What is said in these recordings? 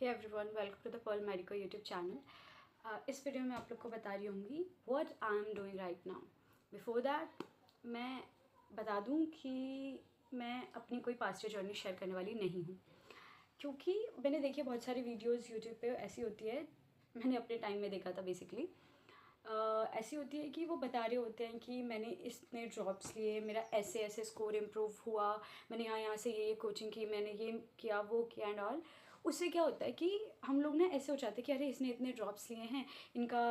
Hey everyone, welcome to the Pearl Medico YouTube channel. इस video में आप लोग को बता रही होंगी what I am doing right now. Before that मैं बता दूं कि मैं अपनी कोई पास्ट जर्नी शेयर करने वाली नहीं हूँ, क्योंकि मैंने देखी बहुत सारी वीडियोस यूट्यूब पे ऐसी होती है, मैंने अपने टाइम में देखा था बेसिकली। ऐसी होती है कि वो बता रहे होते हैं कि मैंने इतने ड्रॉप्स लिए, मेरा ऐसे ऐसे स्कोर इम्प्रूव हुआ, मैंने यहाँ से ये कोचिंग की, मैंने ये किया वो किया एंड ऑल। उससे क्या होता है कि हम लोग ना ऐसे हो जाते हैं कि अरे इसने इतने ड्रॉप्स लिए हैं, इनका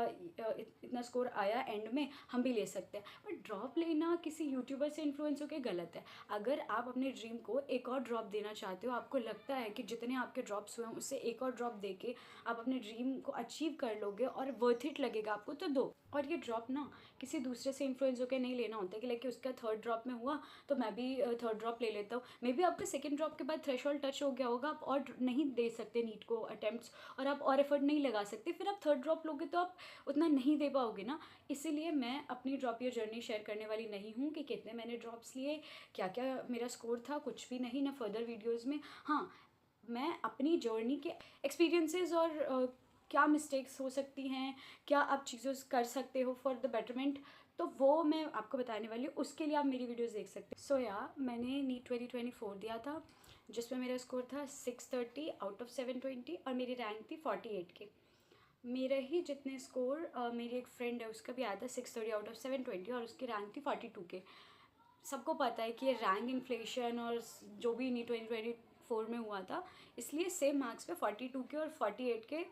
इतना स्कोर आया एंड में, हम भी ले सकते हैं। बट ड्रॉप लेना किसी यूट्यूबर से इन्फ्लुएंस होकर गलत है। अगर आप अपने ड्रीम को एक और ड्रॉप देना चाहते हो, आपको लगता है कि जितने आपके ड्रॉप्स हुए हैं उससे एक और ड्रॉप दे के आप अपने ड्रीम को अचीव कर लोगे और वर्थ इट लगेगा आपको, तो दो। और ये ड्रॉप ना किसी दूसरे से इन्फ्लुएंस होकर नहीं लेना होता है कि लाइक उसका थर्ड ड्रॉप में हुआ तो मैं भी थर्ड ड्रॉप ले लेता हूँ। मे बी आपका सेकंड ड्रॉप के बाद थ्रेशोल्ड टच हो गया होगा, आप और नहीं दे सकते नीट को अटेम्प्ट्स, और आप और एफर्ट नहीं लगा सकते, फिर आप थर्ड ड्रॉप लोगे तो आप उतना नहीं दे पाओगे ना। इसीलिए मैं अपनी ड्रॉप ईयर जर्नी शेयर करने वाली नहीं हूँ कि कितने मैंने ड्रॉप्स लिए, क्या क्या मेरा स्कोर था, कुछ भी नहीं, ना फर्दर वीडियोज़ में। हाँ, मैं अपनी जर्नी के एक्सपीरियंसेस और क्या मिस्टेक्स हो सकती हैं, क्या आप चीज़ों कर सकते हो फॉर द बेटरमेंट, तो वो मैं आपको बताने वाली हूँ। उसके लिए आप मेरी वीडियोस देख सकते हो। मैंने नीट 2024 दिया था, जिसमें मेरा स्कोर था 630 आउट ऑफ 720 और मेरी रैंक थी 48 के। मेरे ही जितने स्कोर मेरी एक फ्रेंड है उसका भी आया था 630 आउट ऑफ 720 और उसकी रैंक थी 42 के। सबको पता है कि ये रैंक इन्फ्लेशन और जो भी नीट 2024 में हुआ था, इसलिए सेम मार्क्स पे 42 के और 48 के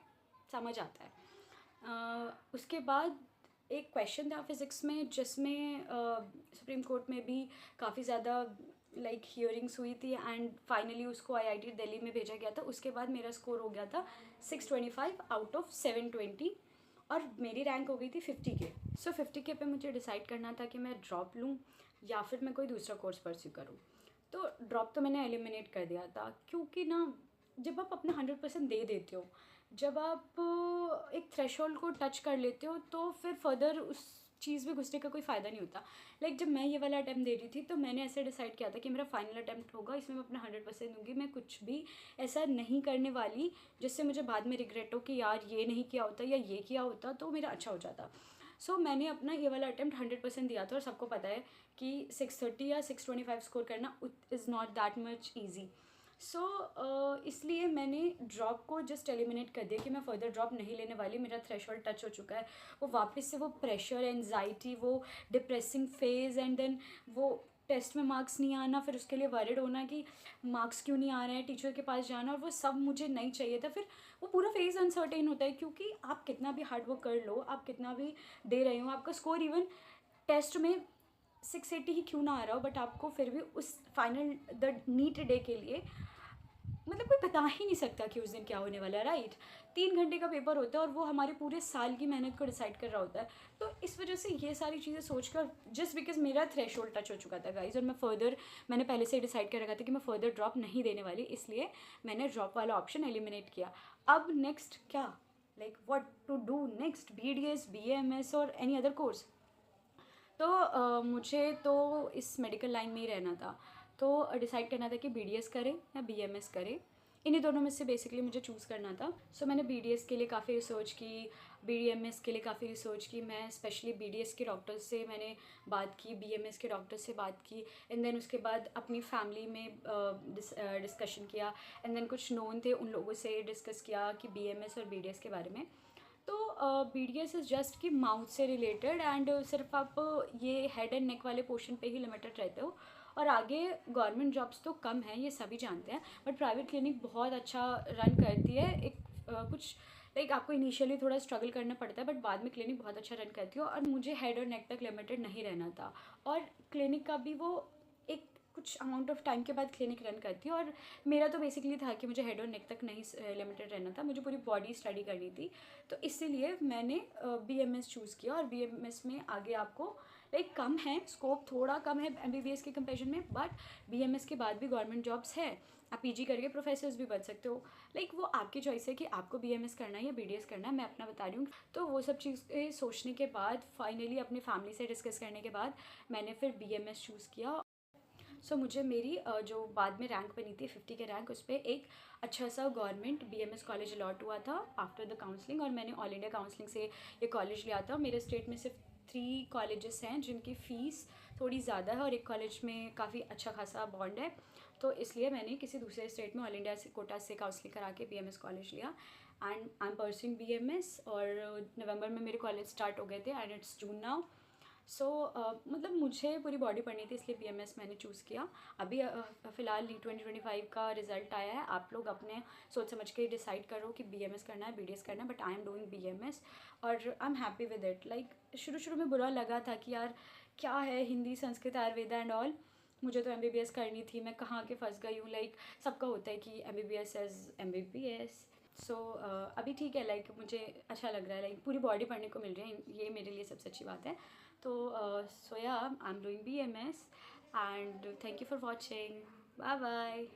समझ आता है। उसके बाद एक क्वेश्चन था फिज़िक्स में, जिसमें सुप्रीम कोर्ट में भी काफ़ी ज़्यादा हियरिंग्स हुई थी एंड फाइनली उसको आईआईटी दिल्ली में भेजा गया था। उसके बाद मेरा स्कोर हो गया था 625 आउट ऑफ 720 और मेरी रैंक हो गई थी 50 के। 50 के पे मुझे डिसाइड करना था कि मैं ड्रॉप लूँ या फिर मैं कोई दूसरा कोर्स परस्यू करूँ। तो ड्रॉप तो मैंने एलिमिनेट कर दिया था, क्योंकि ना जब आप अपना 100% दे देते हो, जब आप एक थ्रेशोल्ड को टच कर लेते हो, तो फिर फर्दर उस चीज़ में घुसने का कोई फ़ायदा नहीं होता। जब मैं ये वाला अटैम्प्ट दे रही थी तो मैंने ऐसे डिसाइड किया था कि मेरा फाइनल अटैम्प्ट होगा, इसमें मैं अपना 100% दूंगी, मैं कुछ भी ऐसा नहीं करने वाली जिससे मुझे बाद में रिग्रेट हो कि यार ये नहीं किया होता या ये किया होता तो मेरा अच्छा हो जाता। मैंने अपना ये वाला अटैम्प्ट 100% दिया था, और सबको पता है कि 630 या 625 स्कोर करना is not that much easy. इसलिए मैंने ड्रॉप को जस्ट एलिमिनेट कर दिया कि मैं फर्दर ड्रॉप नहीं लेने वाली। मेरा थ्रेशोल्ड टच हो चुका है, वो वापस से वो प्रेशर, एंजाइटी, वो डिप्रेसिंग फेज़ एंड देन वो टेस्ट में मार्क्स नहीं आना, फिर उसके लिए वरिड होना कि मार्क्स क्यों नहीं आ रहे हैं, टीचर के पास जाना, और वो सब मुझे नहीं चाहिए था। फिर वो पूरा फेज़ अनसर्टेन होता है, क्योंकि आप कितना भी हार्ड वर्क कर लो, आप कितना भी दे रहे हो, आपका स्कोर इवन टेस्ट में 680 ही क्यों ना आ रहा हो, बट आपको फिर भी उस फाइनल द नीट डे के लिए कोई बता ही नहीं सकता कि उस दिन क्या होने वाला है, राइट। 3 घंटे का पेपर होता है और वो हमारे पूरे साल की मेहनत को डिसाइड कर रहा होता है। तो इस वजह से ये सारी चीज़ें सोचकर, जस्ट बिकॉज मेरा थ्रेशोल्ड टच हो चुका था गाइज, और मैंने पहले से डिसाइड कर रखा था कि मैं फर्दर ड्रॉप नहीं देने वाली, इसलिए मैंने ड्रॉप वाला ऑप्शन एलिमिनेट किया। अब नेक्स्ट क्या, what to do next, BDS, BAMS और एनी अदर कोर्स। तो मुझे तो इस मेडिकल लाइन में ही रहना था, तो डिसाइड करना था कि BDS करें या BMS करें। इन्हीं दोनों में से बेसिकली मुझे चूज़ करना था। मैंने BDS के लिए काफ़ी रिसर्च की, BDMS के लिए काफ़ी रिसर्च की। मैं स्पेशली BDS के डॉक्टर से मैंने बात की, BMS के डॉक्टर से बात की, एंड देन उसके बाद अपनी फैमिली में डिस्कशन किया, एंड देन कुछ नोन थे उन लोगों से डिस्कस किया कि BMS और BDS के बारे में। तो BDS इज़ जस्ट कि माउथ से रिलेटेड, एंड सिर्फ आप ये हेड एंड नेक वाले पोर्शन पे ही लिमिटेड रहते हो, और आगे गवर्नमेंट जॉब्स तो कम हैं, ये सभी जानते हैं, बट प्राइवेट क्लिनिक बहुत अच्छा रन करती है। एक कुछ आपको इनिशियली थोड़ा स्ट्रगल करना पड़ता है, बट बाद में क्लिनिक बहुत अच्छा रन करती है, और मुझे हेड और नेक तक लिमिटेड नहीं रहना था, और क्लिनिक का भी वो एक कुछ अमाउंट ऑफ टाइम के बाद क्लिनिक रन करती है, और मेरा तो बेसिकली था कि मुझे हेड और नेक तक नहीं लिमिटेड रहना था, मुझे पूरी बॉडी स्टडी करनी थी। तो इसीलिए मैंने BMS चूज़ किया, और BMS में आगे आपको कम है स्कोप, थोड़ा कम है MBBS के कंपेरिजन में, बट BMS के बाद भी गवर्नमेंट जॉब्स है, आप PG करके प्रोफेसर्स भी बन सकते हो। वो आपकी चॉइस है कि आपको BMS करना है या BDS करना है, मैं अपना बता रही हूँ। तो वो सब चीज़ें सोचने के बाद, फाइनली अपनी फैमिली से डिस्कस करने के बाद, मैंने फिर BMS चूज़ किया। सो मुझे मेरी जो बाद में रैंक बनी थी 50 के रैंक, उस पर एक अच्छा सा गवर्नमेंट BMS कॉलेज अलॉट हुआ था आफ्टर द काउंसलिंग, और मैंने ऑल इंडिया काउंसलिंग से ये कॉलेज लिया था। मेरे स्टेट में सिर्फ 3 कॉलेजेस हैं जिनकी फ़ीस थोड़ी ज़्यादा है और एक कॉलेज में काफ़ी अच्छा खासा बॉन्ड है, तो इसलिए मैंने किसी दूसरे स्टेट में ऑल इंडिया से कोटा से काउंसलिंग करा के BMS कॉलेज लिया। And I am pursuing BMS, और नवंबर में मेरे कॉलेज स्टार्ट हो गए थे एंड इट्स जून नाउ। सो मतलब मुझे पूरी बॉडी पढ़नी थी, इसलिए BMS मैंने चूज़ किया। अभी फ़िलहाल 2025 का रिज़ल्ट आया है, आप लोग अपने सोच समझ के डिसाइड करो कि BMS करना है BDS करना है, but I am doing BMS और I am happy with it. Like शुरू शुरू में बुरा लगा था कि यार क्या है हिंदी संस्कृत आयुर्वेदा एंड ऑल, मुझे तो MBBS करनी थी, मैं कहाँ के फंस गई हूँ। लाइक सबका होता है कि MBBS एज MBBS। सो अभी ठीक है, लाइक मुझे अच्छा लग रहा है, लाइक पूरी बॉडी पढ़ने को मिल रही है, ये मेरे लिए सबसे अच्छी बात है। तो सो या I am doing BMS and thank you for watching, bye bye.